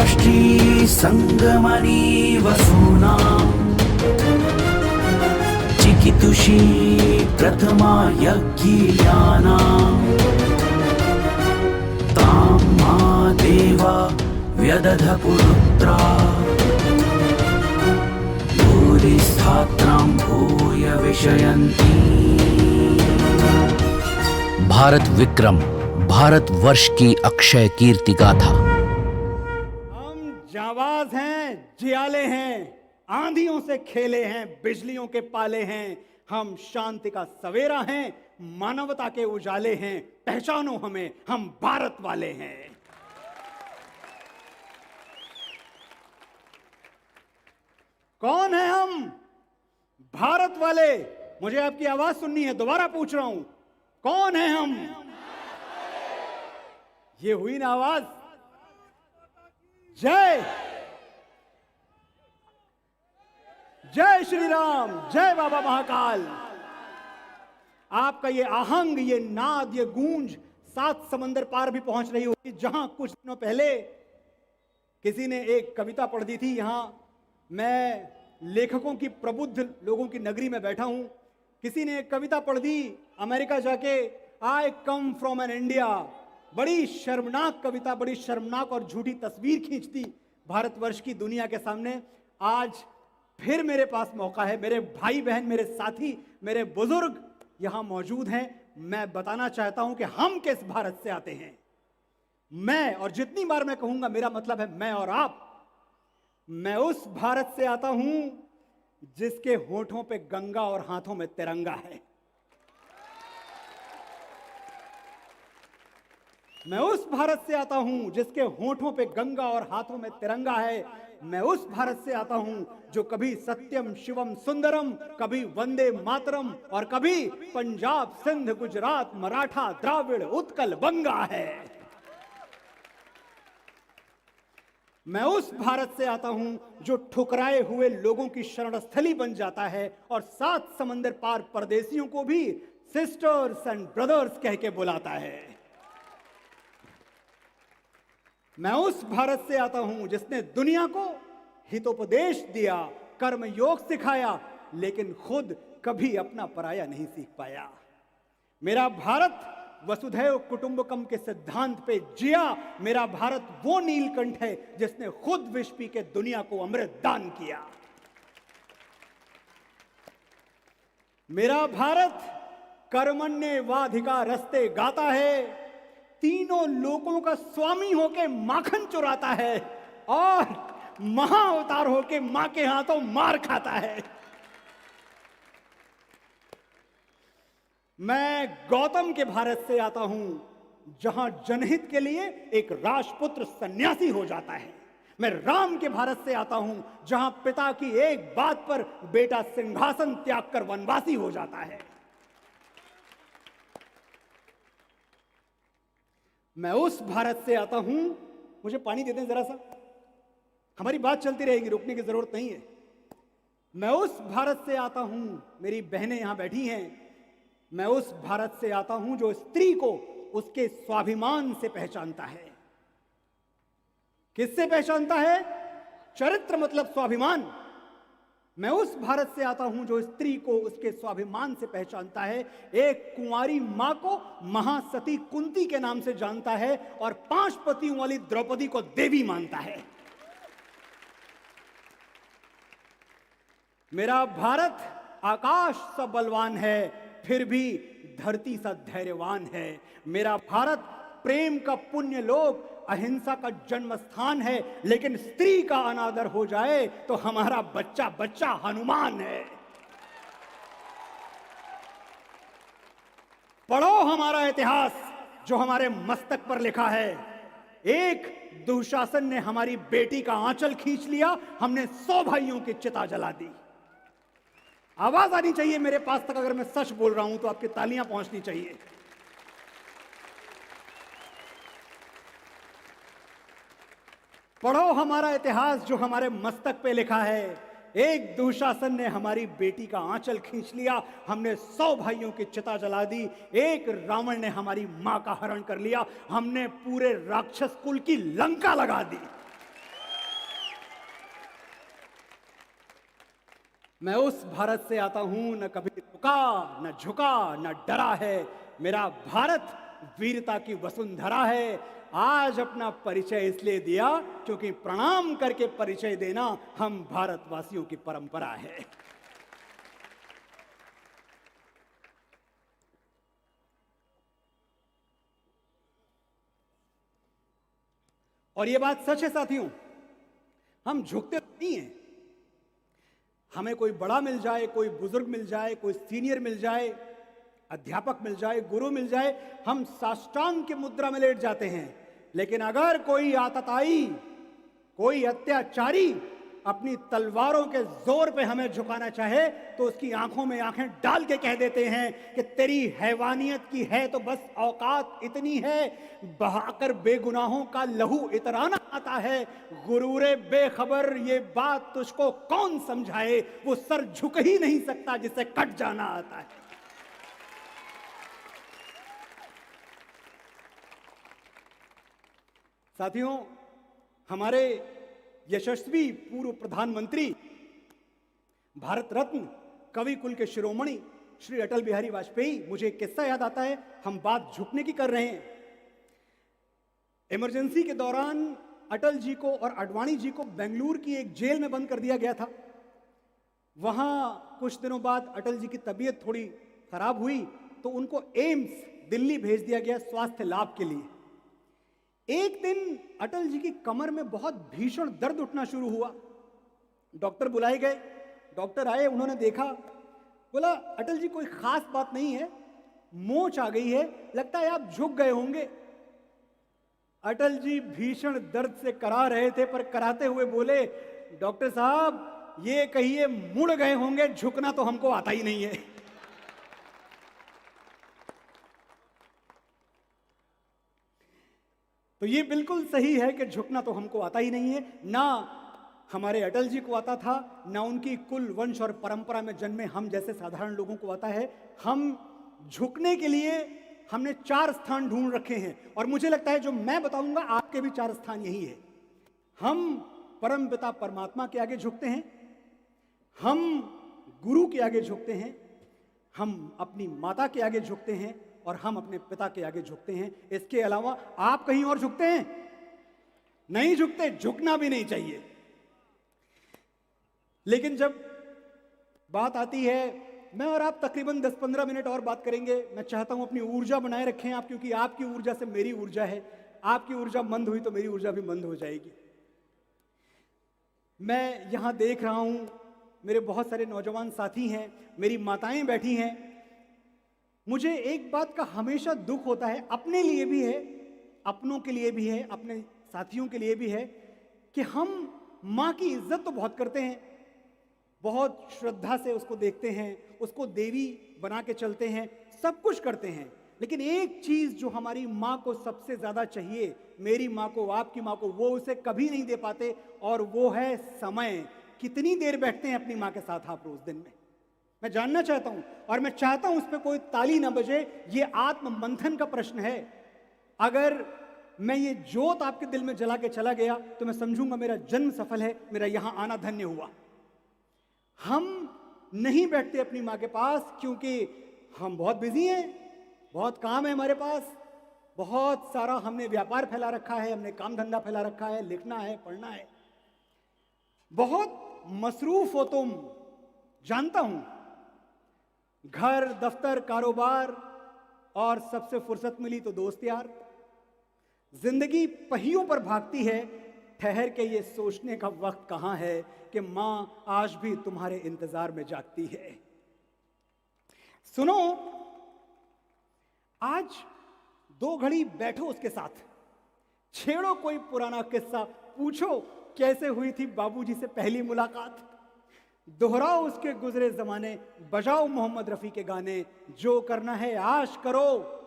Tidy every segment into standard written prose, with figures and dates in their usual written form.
राष्ट्री संगमनी वसूनां चिकितुषी प्रथमा यज्ञियानां तां मा देवा व्यदध पुरुत्रा भूरिस्थात्रां भूय विषयन्ति। भारत विक्रम, भारतवर्ष की अक्षय कीर्ति गाथा। हम जाबाज हैं, जियाले हैं, आंधियों से खेले हैं, बिजलियों के पाले हैं। हम शांति का सवेरा हैं, मानवता के उजाले हैं। पहचानो हमें, हम भारत वाले हैं। कौन है हम? भारत वाले। मुझे आपकी आवाज सुननी है, दोबारा पूछ रहा हूं, कौन है हम? ये हुई ना आवाज? जय जय श्री राम, जय बाबा महाकाल। आपका ये आहंग, ये नाद, ये गूंज 7 समंदर पार भी पहुंच रही होगी। जहां कुछ दिनों पहले किसी ने एक कविता पढ़ दी थी, यहां मैं लेखकों की प्रबुद्ध लोगों की नगरी में बैठा हूं। किसी ने एक कविता पढ़ दी अमेरिका जाके, आई कम फ्रॉम एन इंडिया। बड़ी शर्मनाक कविता, बड़ी शर्मनाक और झूठी तस्वीर खींच दी भारतवर्ष की दुनिया के सामने। आज फिर मेरे पास मौका है, मेरे भाई बहन, मेरे साथी, मेरे बुजुर्ग यहां मौजूद हैं। मैं बताना चाहता हूं कि हम किस भारत से आते हैं। मैं, और जितनी बार मैं कहूंगा मेरा मतलब है मैं और आप, मैं उस भारत से आता हूं जिसके होठों पे गंगा और हाथों में तिरंगा है। मैं उस भारत से आता हूं जिसके होठों पे गंगा और हाथों में तिरंगा है। मैं उस भारत से आता हूं जो कभी सत्यम शिवम सुंदरम, कभी वंदे मातरम और कभी पंजाब सिंध गुजरात मराठा द्राविड़ उत्कल बंगा है। मैं उस भारत से आता हूं जो ठुकराए हुए लोगों की शरणस्थली बन जाता है और 7 समंदर पार परदेशियों को भी सिस्टर्स एंड ब्रदर्स कह के बुलाता है। मैं उस भारत से आता हूं जिसने दुनिया को हितोपदेश दिया, कर्म योग सिखाया, लेकिन खुद कभी अपना पराया नहीं सीख पाया। मेरा भारत वसुधैव कुटुंबकम के सिद्धांत पे जिया। मेरा भारत वो नीलकंठ है जिसने खुद विष पी के दुनिया को अमृत दान किया। मेरा भारत कर्मण्येवाधिकार रस्ते गाता है, तीनों लोगों का स्वामी होके माखन चुराता है और महाअवतार होके मां के हाथों मार खाता है। मैं गौतम के भारत से आता हूं जहां जनहित के लिए एक राजपुत्र सन्यासी हो जाता है। मैं राम के भारत से आता हूं जहां पिता की एक बात पर बेटा सिंहासन त्याग कर वनवासी हो जाता है। मैं उस भारत से आता हूं, मुझे पानी दे दें जरा सा, हमारी बात चलती रहेगी, रुकने की जरूरत नहीं है। मैं उस भारत से आता हूं, मेरी बहनें यहां बैठी हैं, मैं उस भारत से आता हूं जो स्त्री को उसके स्वाभिमान से पहचानता है। किससे पहचानता है? चरित्र मतलब स्वाभिमान। मैं उस भारत से आता हूं जो स्त्री को उसके स्वाभिमान से पहचानता है। एक कुंवारी मां को महासती कुंती के नाम से जानता है और 5 पतियों वाली द्रौपदी को देवी मानता है। मेरा भारत आकाश सा बलवान है, फिर भी धरती सा धैर्यवान है। मेरा भारत प्रेम का पुण्य लोक, अहिंसा का जन्म स्थान है, लेकिन स्त्री का अनादर हो जाए तो हमारा बच्चा बच्चा हनुमान है। पढ़ो हमारा इतिहास जो हमारे मस्तक पर लिखा है। एक दुशासन ने हमारी बेटी का आंचल खींच लिया, हमने 100 भाइयों की चिता जला दी। आवाज आनी चाहिए मेरे पास तक, अगर मैं सच बोल रहा हूं तो आपकी तालियां पहुंचनी चाहिए। पढ़ो हमारा इतिहास जो हमारे मस्तक पे लिखा है। एक दुशासन ने हमारी बेटी का आंचल खींच लिया, हमने 100 भाइयों की चिता जला दी। एक रावण ने हमारी मां का हरण कर लिया, हमने पूरे राक्षस कुल की लंका लगा दी। मैं उस भारत से आता हूं न कभी रुका न झुका न डरा है। मेरा भारत वीरता की वसुंधरा है। आज अपना परिचय इसलिए दिया क्योंकि प्रणाम करके परिचय देना हम भारतवासियों की परंपरा है। और यह बात सच है साथियों, हम झुकते नहीं हैं। हमें कोई बड़ा मिल जाए, कोई बुजुर्ग मिल जाए, कोई सीनियर मिल जाए, अध्यापक मिल जाए, गुरु मिल जाए, हम साष्टांग की मुद्रा में लेट जाते हैं। लेकिन अगर कोई आतताई, कोई अत्याचारी अपनी तलवारों के जोर पे हमें झुकाना चाहे तो उसकी आंखों में आंखें डाल के कह देते हैं कि तेरी हैवानियत की है तो बस औकात इतनी है, बहाकर बेगुनाहों का लहू इतराना आता है। गुरूरे बेखबर ये बात तुझको कौन समझाए, वो सर झुक ही नहीं सकता जिसे कट जाना आता है। साथियों, हमारे यशस्वी पूर्व प्रधानमंत्री, भारत रत्न, कवि कुल के शिरोमणि श्री अटल बिहारी वाजपेयी, मुझे एक किस्सा याद आता है। हम बात झुकने की कर रहे हैं। इमरजेंसी के दौरान अटल जी को और आडवाणी जी को बेंगलुरु की एक जेल में बंद कर दिया गया था। वहां कुछ दिनों बाद अटल जी की तबीयत थोड़ी खराब हुई तो उनको एम्स दिल्ली भेज दिया गया स्वास्थ्य लाभ के लिए। एक दिन अटल जी की कमर में बहुत भीषण दर्द उठना शुरू हुआ। डॉक्टर बुलाए गए, डॉक्टर आए, उन्होंने देखा, बोला अटल जी कोई खास बात नहीं है, मोच आ गई है, लगता है आप झुक गए होंगे। अटल जी भीषण दर्द से करा रहे थे पर कराते हुए बोले, डॉक्टर साहब ये कहिए मुड़ गए होंगे, झुकना तो हमको आता ही नहीं है। तो ये बिल्कुल सही है कि झुकना तो हमको आता ही नहीं है। ना हमारे अटल जी को आता था, ना उनकी कुल वंश और परंपरा में जन्मे हम जैसे साधारण लोगों को आता है। हम झुकने के लिए हमने 4 स्थान ढूंढ रखे हैं और मुझे लगता है जो मैं बताऊंगा आपके भी 4 स्थान यही है। हम परम पिता परमात्मा के आगे झुकते हैं, हम गुरु के आगे झुकते हैं, हम अपनी माता के आगे झुकते हैं और हम अपने पिता के आगे झुकते हैं। इसके अलावा आप कहीं और झुकते हैं? नहीं झुकते, झुकना भी नहीं चाहिए। लेकिन जब बात आती है, मैं और आप तकरीबन 10-15 मिनट और बात करेंगे। मैं चाहता हूं अपनी ऊर्जा बनाए रखें आप, क्योंकि आपकी ऊर्जा से मेरी ऊर्जा है। आपकी ऊर्जा मंद हुई तो मेरी ऊर्जा भी मंद हो जाएगी। मैं यहां देख रहा हूं मेरे बहुत सारे नौजवान साथी हैं, मेरी माताएं बैठी हैं। मुझे एक बात का हमेशा दुख होता है, अपने लिए भी है, अपनों के लिए भी है, अपने साथियों के लिए भी है, कि हम माँ की इज्जत तो बहुत करते हैं, बहुत श्रद्धा से उसको देखते हैं, उसको देवी बना के चलते हैं, सब कुछ करते हैं। लेकिन एक चीज जो हमारी माँ को सबसे ज्यादा चाहिए, मेरी माँ को, आपकी माँ को, वो उसे कभी नहीं दे पाते, और वो है समय। कितनी देर बैठते हैं अपनी माँ के साथ आप रोज दिन में? मैं जानना चाहता हूं और मैं चाहता हूं उस पर कोई ताली ना बजे। ये आत्म मंथन का प्रश्न है। अगर मैं ये जोत आपके दिल में जला के चला गया तो मैं समझूंगा मेरा जन्म सफल है, मेरा यहां आना धन्य हुआ। हम नहीं बैठते अपनी मां के पास क्योंकि हम बहुत बिजी हैं, बहुत काम है हमारे पास, बहुत सारा हमने व्यापार फैला रखा है, हमने काम धंधा फैला रखा है, लिखना है, पढ़ना है, बहुत मसरूफ हो तुम, जानता हूं। घर, दफ्तर, कारोबार और सबसे फुर्सत मिली तो दोस्त यार। जिंदगी पहियों पर भागती है, ठहर के ये सोचने का वक्त कहां है कि मां आज भी तुम्हारे इंतजार में जागती है। सुनो, आज 2 घड़ी बैठो उसके साथ, छेड़ो कोई पुराना किस्सा, पूछो कैसे हुई थी बाबूजी से पहली मुलाकात, दोहराओ उसके गुजरे जमाने, बजाओ मोहम्मद रफी के गाने। जो करना है आज करो,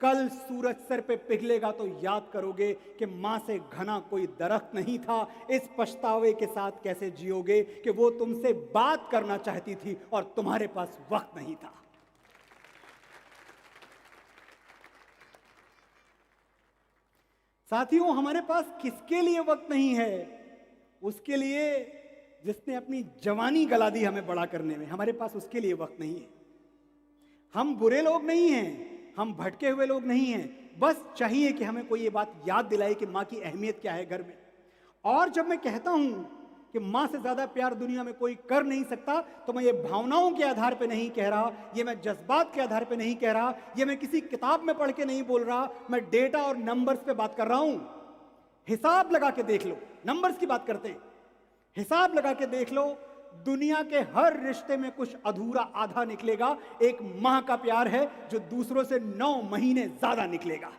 कल सूरज सर पे पिघलेगा तो याद करोगे कि मां से घना कोई दरख्त नहीं था। इस पछतावे के साथ कैसे जियोगे कि वो तुमसे बात करना चाहती थी और तुम्हारे पास वक्त नहीं था। साथियों, हमारे पास किसके लिए वक्त नहीं है? उसके लिए जिसने अपनी जवानी गला दी हमें बड़ा करने में, हमारे पास उसके लिए वक्त नहीं है। हम बुरे लोग नहीं हैं, हम भटके हुए लोग नहीं हैं, बस चाहिए कि हमें कोई ये बात याद दिलाए कि माँ की अहमियत क्या है घर में। और जब मैं कहता हूं कि माँ से ज्यादा प्यार दुनिया में कोई कर नहीं सकता, तो मैं ये भावनाओं के आधार पे नहीं कह रहा, ये मैं जज्बात के आधार पे नहीं कह रहा, ये मैं किसी किताब में पढ़ के नहीं बोल रहा, मैं डेटा और नंबर्स पे बात कर रहा हूं। हिसाब लगा के देख लो, नंबर्स की बात करते हैं, हिसाब लगा के देख लो, दुनिया के हर रिश्ते में कुछ अधूरा आधा निकलेगा। एक माँ का प्यार है जो दूसरों से 9 महीने ज्यादा निकलेगा।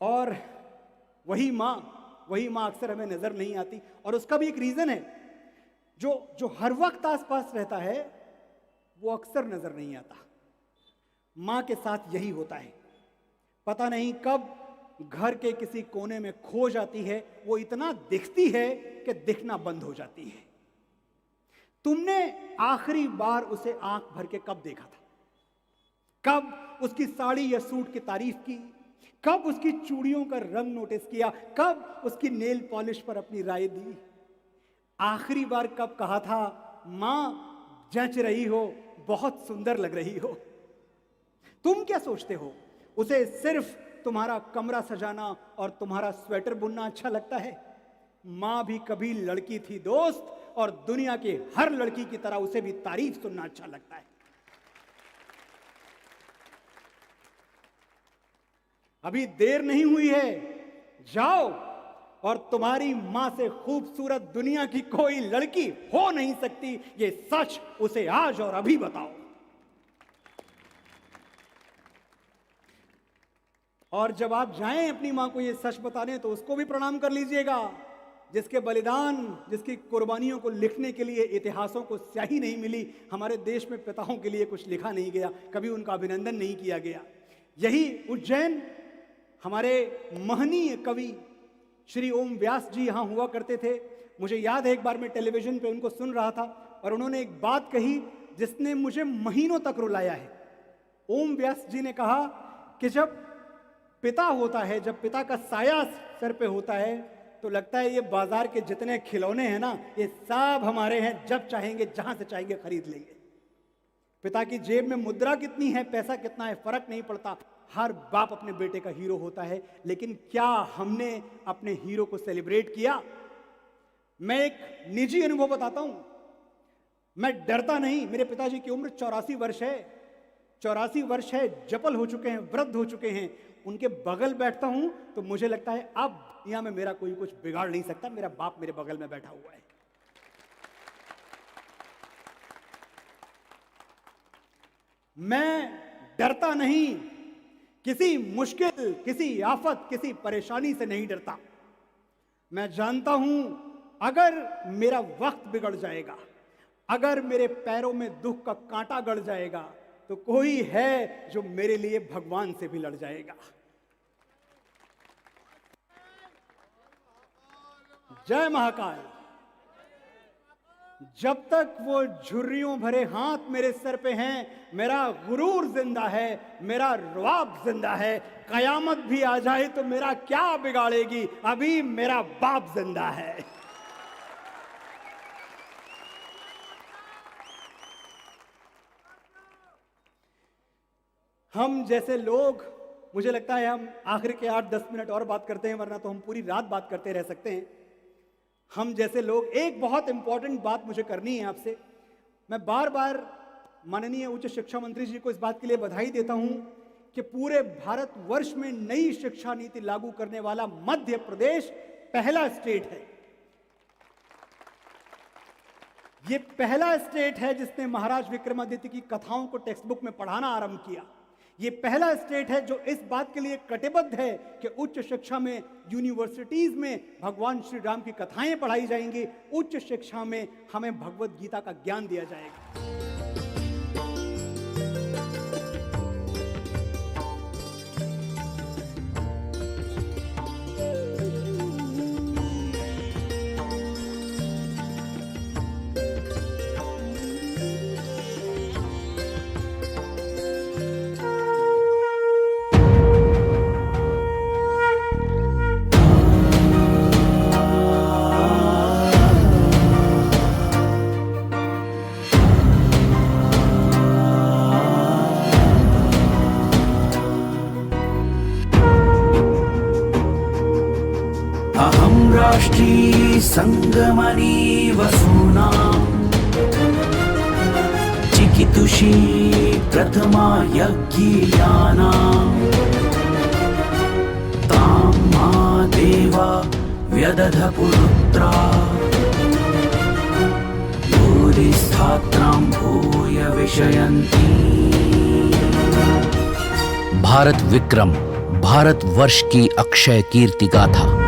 और वही माँ अक्सर हमें नजर नहीं आती, और उसका भी एक रीजन है। जो हर वक्त आसपास रहता है वो अक्सर नजर नहीं आता। माँ के साथ यही होता है, पता नहीं कब घर के किसी कोने में खो जाती है, वो इतना दिखती है कि दिखना बंद हो जाती है। तुमने आखिरी बार उसे आंख भर के कब देखा था? कब उसकी साड़ी या सूट की तारीफ की? कब उसकी चूड़ियों का रंग नोटिस किया? कब उसकी नेल पॉलिश पर अपनी राय दी? आखिरी बार कब कहा था, मां जच रही हो, बहुत सुंदर लग रही हो? तुम क्या सोचते हो, उसे सिर्फ तुम्हारा कमरा सजाना और तुम्हारा स्वेटर बुनना अच्छा लगता है? मां भी कभी लड़की थी दोस्त, और दुनिया की हर लड़की की तरह उसे भी तारीफ सुनना अच्छा लगता है। अभी देर नहीं हुई है, जाओ और तुम्हारी मां से खूबसूरत दुनिया की कोई लड़की हो नहीं सकती, ये सच उसे आज और अभी बताओ। और जब आप जाएं अपनी मां को ये सच बताने, तो उसको भी प्रणाम कर लीजिएगा, जिसके बलिदान, जिसकी कुर्बानियों को लिखने के लिए इतिहासों को स्याही नहीं मिली। हमारे देश में पिताओं के लिए कुछ लिखा नहीं गया, कभी उनका अभिनंदन नहीं किया गया। यही उज्जैन, हमारे महनीय कवि श्री ओम व्यास जी यहाँ हुआ करते थे। मुझे याद है एक बार मैं टेलीविजन पे उनको सुन रहा था, और उन्होंने एक बात कही जिसने मुझे महीनों तक रुलाया है। ओम व्यास जी ने कहा कि जब पिता होता है, जब पिता का साया सर पे होता है, तो लगता है ये बाजार के जितने खिलौने हैं ना, ये सब हमारे हैं, जब चाहेंगे जहां से चाहेंगे खरीद लेंगे। पिता की जेब में मुद्रा कितनी है, पैसा कितना है, फर्क नहीं पड़ता। हर बाप अपने बेटे का हीरो होता है, लेकिन क्या हमने अपने हीरो को सेलिब्रेट किया? मैं एक निजी अनुभव बताता हूं। मैं डरता नहीं, मेरे पिताजी की उम्र 84 वर्ष है, 84 वर्ष है, जपल हो चुके हैं, वृद्ध हो चुके हैं। उनके बगल बैठता हूं तो मुझे लगता है अब दुनिया में मेरा कोई कुछ बिगाड़ नहीं सकता, मेरा बाप मेरे बगल में बैठा हुआ है। मैं डरता नहीं, किसी मुश्किल, किसी आफत, किसी परेशानी से नहीं डरता। मैं जानता हूं अगर मेरा वक्त बिगड़ जाएगा, अगर मेरे पैरों में दुख का कांटा गड़ जाएगा, तो कोई है जो मेरे लिए भगवान से भी लड़ जाएगा। जय महाकाल। जब तक वो झुर्रियों भरे हाथ मेरे सर पे हैं, मेरा गुरूर जिंदा है, मेरा रुआब जिंदा है। कयामत भी आ जाए तो मेरा क्या बिगाड़ेगी, अभी मेरा बाप जिंदा है। हम जैसे लोग, मुझे लगता है हम आखिर के 8-10 मिनट और बात करते हैं, वरना तो हम पूरी रात बात करते रह सकते हैं। हम जैसे लोग, एक बहुत इंपॉर्टेंट बात मुझे करनी है आपसे। मैं बार बार माननीय उच्च शिक्षा मंत्री जी को इस बात के लिए बधाई देता हूं कि पूरे भारतवर्ष में नई शिक्षा नीति लागू करने वाला मध्य प्रदेश पहला स्टेट है। यह पहला स्टेट है जिसने महाराज विक्रमादित्य की कथाओं को टेक्स्ट बुक में पढ़ाना आरंभ किया। ये पहला स्टेट है जो इस बात के लिए कटिबद्ध है कि उच्च शिक्षा में, यूनिवर्सिटीज में भगवान श्री राम की कथाएं पढ़ाई जाएंगी, उच्च शिक्षा में हमें भगवत गीता का ज्ञान दिया जाएगा। सङ्गमनी वसूनाम् चिकितुषी प्रथमा यज्ञीयानाम् तां मा देवा व्यदध पुरुत्रा भूरिस्थात्रां भूय विषयन्ती। भारत विक्रम भारत वर्ष की अक्षय कीर्ति गाथा।